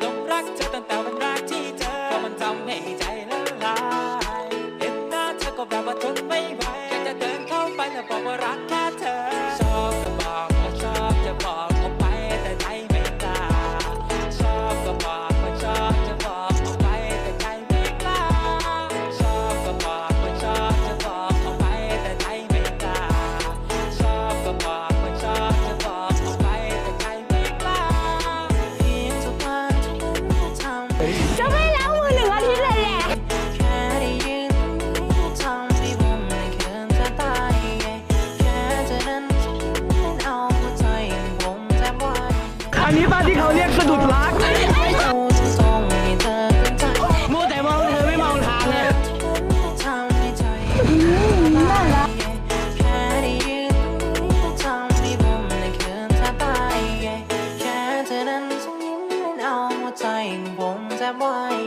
หลงรักเธอตั้งแต่วันแรกที่เจอเพราะมันทำให้ใจละลายเห็นหน้าเธอก็แบบว่าทนไม่ไหวแค่จะเดินเข้าไปแล้วบอกว่ารักแค่เธอชอบก็บอกว่าชอบจะบอกออกไปแต่ใจไม่กล้าชอบก็บอกว่าชอบจะบอกออกไปแต่ใจไม่กล้าชอบก็บอกว่าชอบจะบอกออกไปแต่ใจไม่กล้าชอบก็บอกว่าชอบจะบอกออกไปแต่ใจไม่กล้าเพียงทุกวันที่ทำ จะไม่ล้างมือ1 อาทิตย์เลยแหละแค่ได้ยินทำให้ผมไม่เคินจะตายแค่เธอนั้นเอาหัวใจผมแทบวาย อันนี้บ้านที่เขาเรียกสะดุดรัก เอาจะส่งให้เธอเป็นใจ มัวแต่มองเธอไม่มองทางเลย ทำให้ใจน่ารักแค่ได้ยินทำให้ผมไม่เคินจะตายแค่เธอนั้นส่งยิ้มเอาหัวใจผมแทบวาย